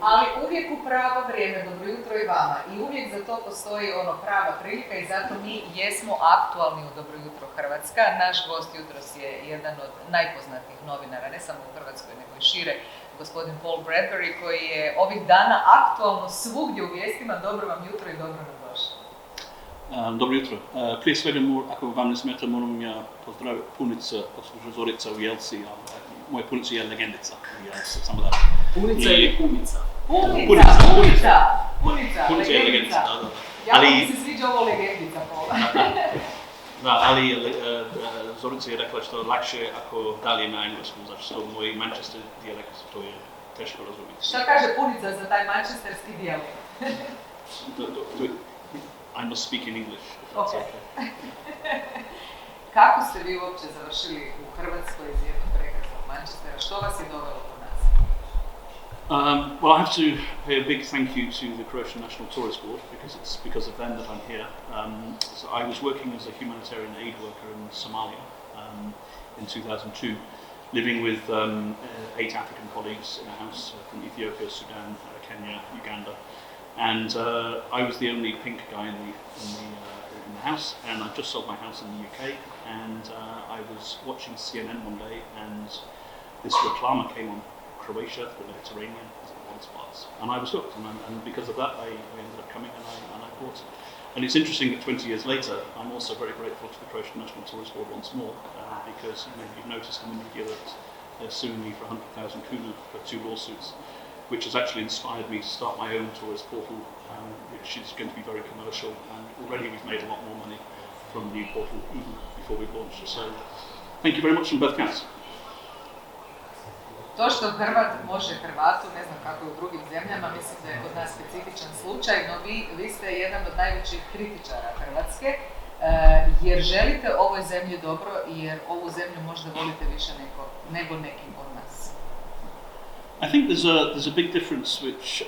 Ali uvijek u pravo vrijeme, dobro jutro i vama. I uvijek za to postoji prava prilika i zato mi jesmo aktualni u Dobro jutro Hrvatska. Naš gost jutros je jedan od najpoznatijih novinara, ne samo u Hrvatskoj, nego i šire, gospodin Paul Bradbury, koji je ovih dana aktualno svugdje u vijestima. Dobro vam jutro i dobro nam došli. Dobro jutro. Prije svega, ako vam ne smeta, moram ja pozdraviti punica, gospođu Zorica u Jelsi. Moja punica je legendica u Jelsi, samo da. Punica ili kumica? Punica je legendica, da. Ja mi se sviđa ovo legendica, Paul. Da, ali Zorica je rekla što je lakše ako dalje na engleskom, zato što moj Manchester dijalekt, to je teško razumjeti. Šta kaže punica za taj manchesterski dijalekt? I must speak in English, if that's okay. Kako ste vi uopće završili u Hrvatskoj iz jednog prekrasnog Manchestera? Što vas je dovelo do nas? Well, I have to pay a big thank you to the Croatian National Tourist Board because it's because of them that I'm here. So I was working as a humanitarian aid worker in Somalia in 2002, living with 8 African colleagues in a house from Ethiopia, Sudan, Kenya, Uganda. And I was the only pink guy in the house, and I just sold my house in the UK, and I was watching CNN one day, and this reclama came on Croatia, the Mediterranean, as it once was, and I was hooked, and because of that I ended up coming and I bought it. And it's interesting that 20 years later, I'm also very grateful to the Croatian National Tourist Board once more, because you've noticed in the media that they're suing me for 100,000 kuna for 2 lawsuits, which has actually inspired me to start my own tourist portal, which is going to be very commercial, and already we've made a lot more money from the new portal even before we've launched it. So thank you very much on both counts. To što Hrvat može Hrvatu, ne znam kako je u drugim zemljama, mislim da je kod nas specifičan slučaj, no vi ste jedan od najvećih kritičara Hrvatske, jer želite ovoj zemlji dobro i jer ovu zemlju možda volite više nego nekim od nas. I think there's a big difference which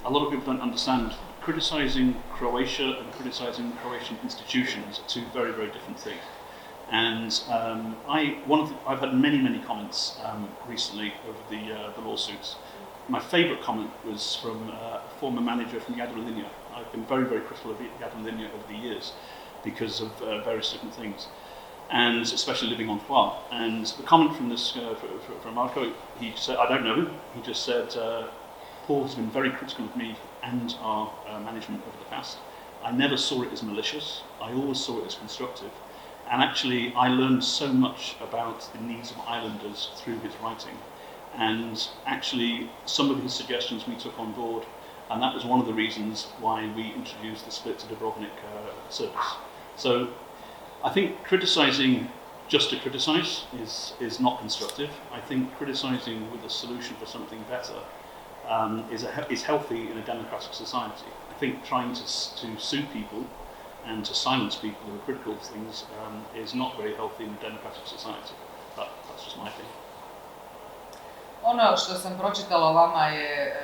a lot of people don't understand. Criticizing Croatia and criticizing Croatian institutions are 2 very, very different things. And I've had many comments recently over the lawsuits. My favourite comment was from a former manager from Jadrolinja. I've been very, very critical of Jadrolinja over the years because of various different things, and especially living on Hvar. And the comment from this from Marco, he said, I don't know him, he just said, Paul has been very critical of me and our management over the past. I never saw it as malicious, I always saw it as constructive. And actually I learned so much about the needs of islanders through his writing. And actually some of his suggestions we took on board, and that was one of the reasons why we introduced the split to Dubrovnik service. So I think criticising just to criticise is not constructive. I think criticising with a solution for something better is healthy in a democratic society. I think trying to sue people and to silence people who are critical of things is not very healthy in a democratic society. But that's just my opinion. Ono što sam pročitala o vama je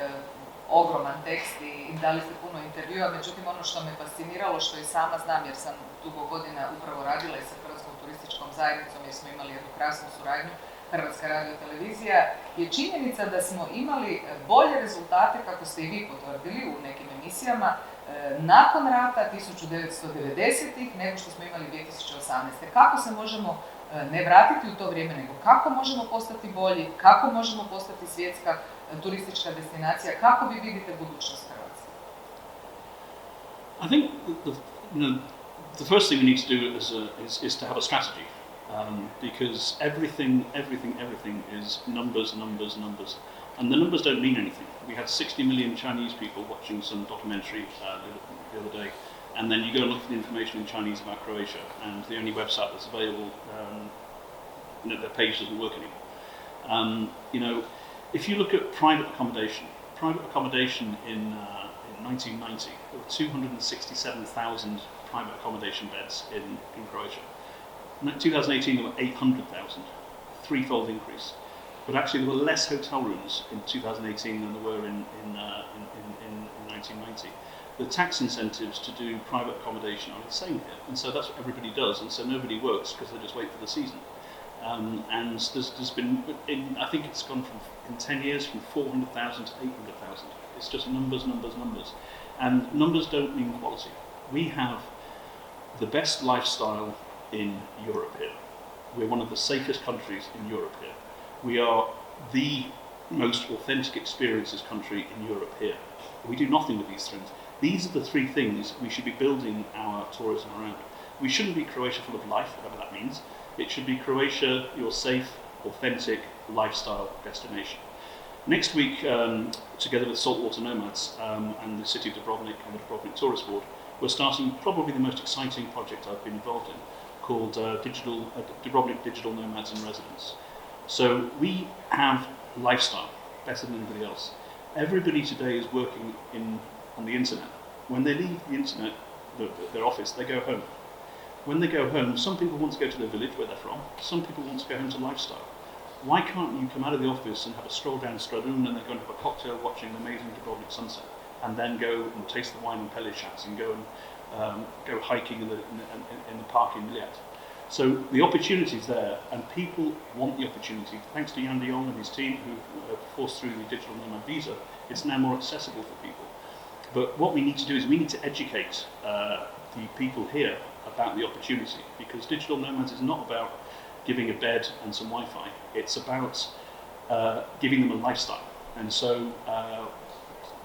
ogroman tekst i dali ste puno intervjua, međutim ono što me fasciniralo, što i sama znam jer sam dugo godina upravo radila i sa Hrvatskom turističkom zajednicom jer smo imali jednu krasnu suradnju, Hrvatska radio televizija, je činjenica da smo imali bolje rezultate, kako ste i vi potvrdili u nekim emisijama, nakon rata 1990-ih nego što smo imali 2018. Kako se možemo ne vratiti u to vrijeme, nego kako možemo postati bolji, kako možemo postati svjetska turistička destinacija, kako vi vidite budućnost Hrvatske? I think the first thing we need to do is to have a strategy, because everything is numbers, and the numbers don't mean anything. We had 60 million Chinese people watching some documentary the other day, and then you go and look for the information in Chinese about Croatia, and the only website that's available, their page doesn't work anymore. If you look at private accommodation in 1990, there were 267,000 private accommodation beds in Croatia. In 2018 there were 800,000, 3-fold increase. But actually there were less hotel rooms in 2018 than there were in 1990. The tax incentives to do private accommodation are insane here, and so that's what everybody does, and so nobody works because they just wait for the season. And there's been, I think it's gone from, in 10 years, from 400,000 to 800,000. It's just numbers. And numbers don't mean quality. We have the best lifestyle in Europe here. We're one of the safest countries in Europe here. We are the most authentic experiences country in Europe here. We do nothing with these things. These are the three things we should be building our tourism around. We shouldn't be Croatia full of life, whatever that means. It should be Croatia, your safe, authentic lifestyle destination. Next week, together with Saltwater Nomads and the city of Dubrovnik and the Dubrovnik Tourist Board, we're starting probably the most exciting project I've been involved in, called Dubrovnik Digital Nomads in Residence. So we have lifestyle better than anybody else. Everybody today is working on the internet. When they leave the internet, their office, they go home. When they go home, some people want to go to their village where they're from, some people want to go home to lifestyle. Why can't you come out of the office and have a stroll down Stradun and then go and have a cocktail watching the amazing Dubrovnik sunset, and then go and taste the wine in Pelješac and go and go hiking in the park in Miljat? So the opportunity's there, and people want the opportunity. Thanks to Jan de Jong and his team who forced through the digital nomad visa, it's now more accessible for people. But what we need to do is we need to educate the people here about the opportunity, because digital nomads is not about giving a bed and some Wi-Fi. It's about giving them a lifestyle. And so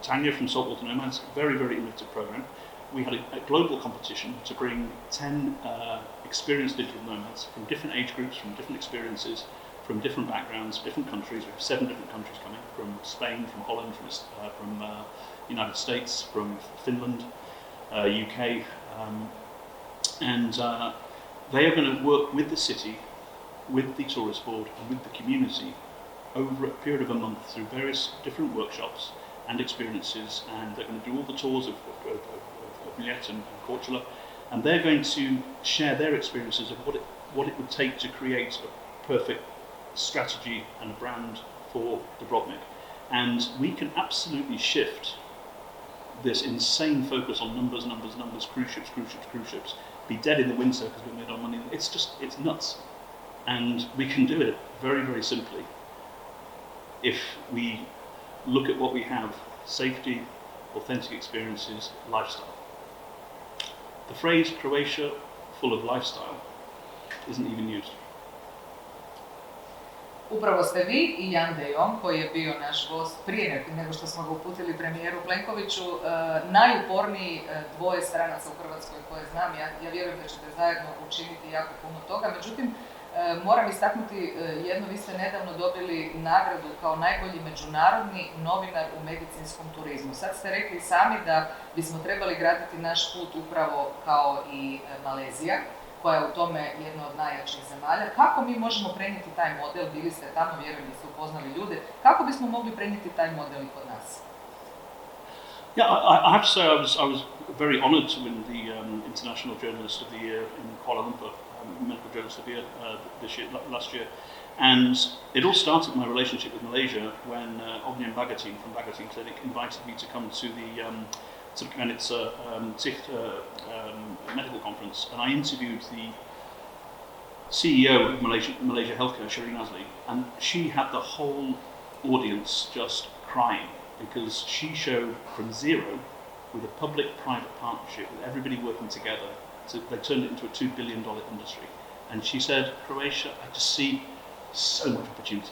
Tanya from Saltwater Nomads, very, very innovative program. We had a global competition to bring 10 experienced digital nomads from different age groups, from different experiences, from different backgrounds, different countries. We have 7 different countries coming, from Spain, from Holland, from United States, from Finland, UK, and they are going to work with the city, with the tourist board and with the community over a period of a month through various different workshops and experiences, and they're going to do all the tours of Miljat and Korčula, and they're going to share their experiences of what it would take to create a perfect strategy and a brand for Dubrovnik. And we can absolutely shift this insane focus on numbers, cruise ships, be dead in the winter because we made our money. It's nuts. And we can do it very, very simply if we look at what we have: safety, authentic experiences, lifestyle. The phrase Croatia full of lifestyle isn't even used. Upravo ste vi i Jan de Jong, koji je bio naš gost prije nego što smo ga uputili premijeru Plenkoviću, najuporniji dvoje stranaca u Hrvatskoj koje znam. Ja vjerujem da ćete zajedno učiniti jako puno toga. Međutim, moram istaknuti jedno, vi ste nedavno dobili nagradu kao najbolji međunarodni novinar u medicinskom turizmu. Sad ste rekli sami da bismo trebali graditi naš put upravo kao i Malezija, koja je u tome jedna od najjačih zemalja. Kako mi možemo prenijeti taj model? Bili ste tamo, vjerujem da ste upoznali ljude. Kako bismo mogli prenijeti taj model i kod nas? Yeah, I have to say I was very honoured to win the International Journalist of the Year in Kuala Lumpur, Medical Journalist of the Year last year. And it all started my relationship with Malaysia when Ognjen Bagatin from Bagatin Clinic invited me to come to the medical conference, and I interviewed the CEO of Malaysia Healthcare, Shireen Azli, and she had the whole audience just crying because she showed from zero, with a public-private partnership, with everybody working together, they turned it into a $2 billion industry. And she said, Croatia, I just see so much opportunity.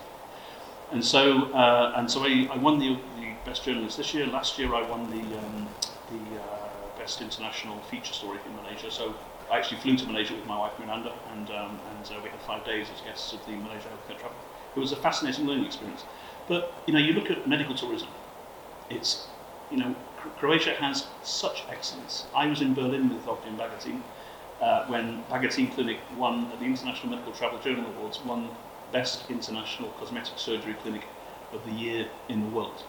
And so I won the Best Journalist this year. Last year I won the Best International Feature Story in Malaysia. So I actually flew to Malaysia with my wife Miranda, and we had 5 days as guests of the Malaysia Healthcare Travel. It was a fascinating learning experience. But you look at medical tourism. It's Croatia has such excellence. I was in Berlin with Ognjen Bagatin when Bagatin Clinic won at the International Medical Travel Journal Awards, won Best International Cosmetic Surgery Clinic of the Year in the world.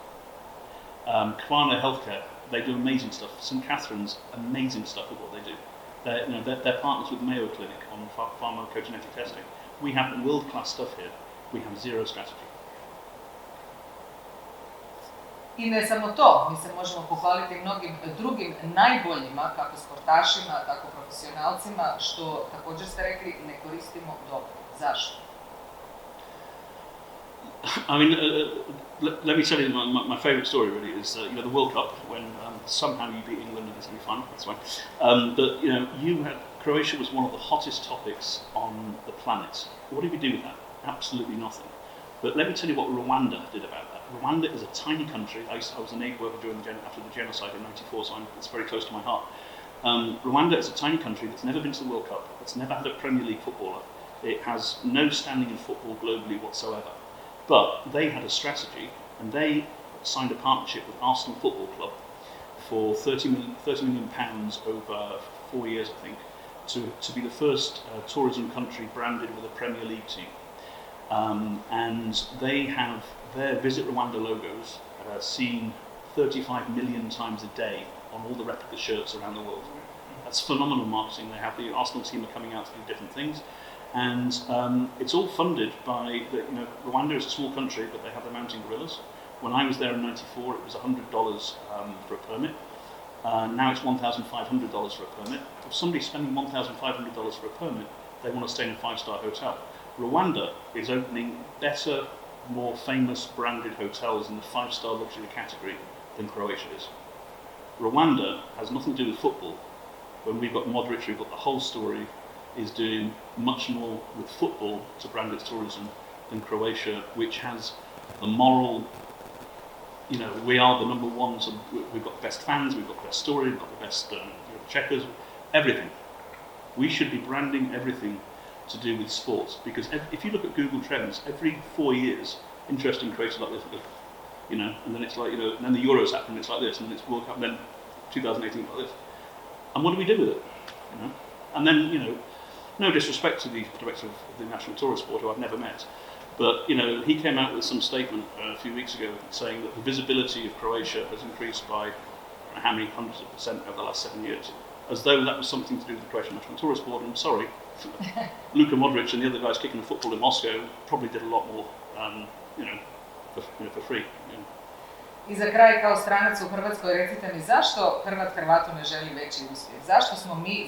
Kwana Healthcare, they do amazing stuff. St. Catherine's, amazing stuff with what they do. They're partners with Mayo Clinic on pharmacogenetic testing. We have world-class stuff here. We have zero strategy. I ne samo to, mi se možemo pohvaliti mnogim drugim najboljima, kako sportašima, tako profesionalcima, što također ste rekli ne koristimo dobro. Zašto? I mean, let me tell you my favourite story really is the World Cup when somehow you beat England in the semi-final. That's fine. But Croatia was one of the hottest topics on the planet. What did we do with that? Absolutely nothing. But let me tell you what Rwanda did about that. Rwanda is a tiny country. I was an aid worker after the genocide in '94, so it's very close to my heart. Rwanda is a tiny country that's never been to the World Cup. It's never had a Premier League footballer. It has no standing in football globally whatsoever. But they had a strategy, and they signed a partnership with Arsenal Football Club for £30 million over 4 years, I think, to be the first tourism country branded with a Premier League team. And they have their Visit Rwanda logos seen 35 million times a day on all the replica shirts around the world. That's phenomenal marketing. They have the Arsenal team are coming out to do different things. And it's all funded by, Rwanda is a small country, but they have the mountain gorillas. When I was there in '94, it was $100 for a permit. Now it's $1,500 for a permit. If somebody's spending $1,500 for a permit, they want to stay in a 5-star hotel. Rwanda is opening better, more famous branded hotels in the 5-star luxury category than Croatia is. Rwanda has nothing to do with football. When we've got Modric, we've got the whole story, is doing much more with football to brand its tourism than Croatia, which has the moral, we are the number one, so we've got the best fans, we've got the best story, we've got the best checkers, everything. We should be branding everything to do with sports, because if you look at Google Trends, every 4 years, interest in Croatia like this, and then it's like, and then the Euros happen, it's like this, and then it's World Cup, and then 2018 like this. And what do we do with it? And then, no disrespect to the director of the National Tourist Board, who I've never met, but he came out with some statement a few weeks ago saying that the visibility of Croatia has increased by how many hundreds of % over the last 7 years, as though that was something to do with the Croatian National Tourist Board. And I'm sorry, Luka Modric and the other guys kicking the football in Moscow probably did a lot more, for free. I za kraj, kao stranac u Hrvatskoj, recite mi zašto Hrvat Hrvatu ne želi veći uspjeh?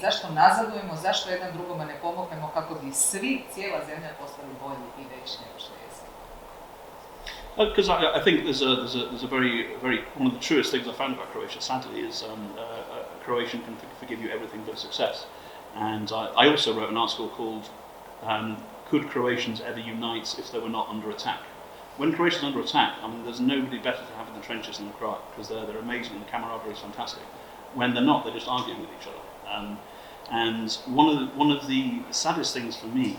Zašto nazadujemo, zašto jedan drugome ne pomognemo kako bi svi, cijela zemlja postali bolji i veći nego što jesu? Because I think there's a very one of the truest things I found about Croatia, sadly, is a Croatian can forgive you everything but success. And I also wrote an article called "Could Croatians ever unite if they were not under attack?" When Croatia's under attack, there's nobody better to have in the trenches than the Croat, because they're amazing and the camaraderie is fantastic. When they're not, they're just arguing with each other. And one of the saddest things for me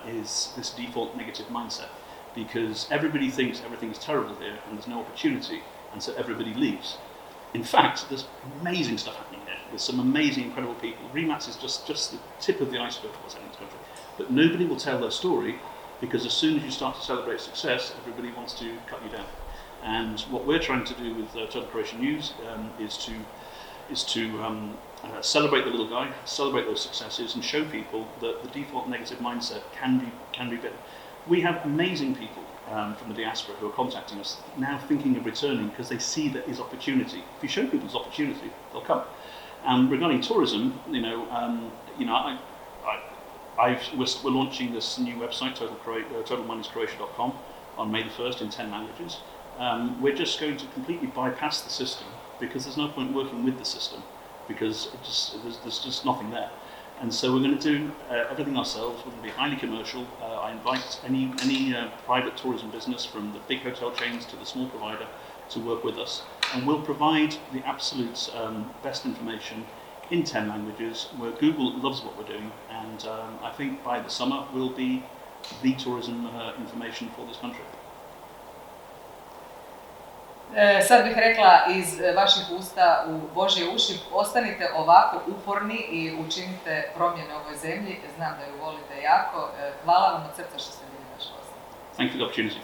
is this default negative mindset, because everybody thinks everything is terrible here and there's no opportunity, and so everybody leaves. In fact, there's amazing stuff happening here. There's some amazing, incredible people. Remats is just the tip of the iceberg of what's happening in this country. But nobody will tell their story, because as soon as you start to celebrate success, everybody wants to cut you down. And what we're trying to do with Total Croatian News is to celebrate the little guy, celebrate those successes, and show people that the default negative mindset can be better. We have amazing people from the diaspora who are contacting us now, thinking of returning because they see that is opportunity. If you show people there's opportunity, they'll come. Regarding tourism, we're launching this new website, total-croatia.com, on May the 1st in 10 languages. We're just going to completely bypass the system, because there's no point working with the system, because there's just nothing there. And so we're going to do everything ourselves. We're going to be highly commercial. I invite any private tourism business, from the big hotel chains to the small provider, to work with us. And we'll provide the absolute best information in 10 languages, where Google loves what we're doing, and I think by the summer we'll be the tourism information for this country. Sad bih rekla iz vaših usta u Božje uši, ostanite ovako uporni i učinite promjene u ovoj zemlji, znam da ju volite jako. Hvala vam od srca što ste bili naš gost. Thank you for the opportunity.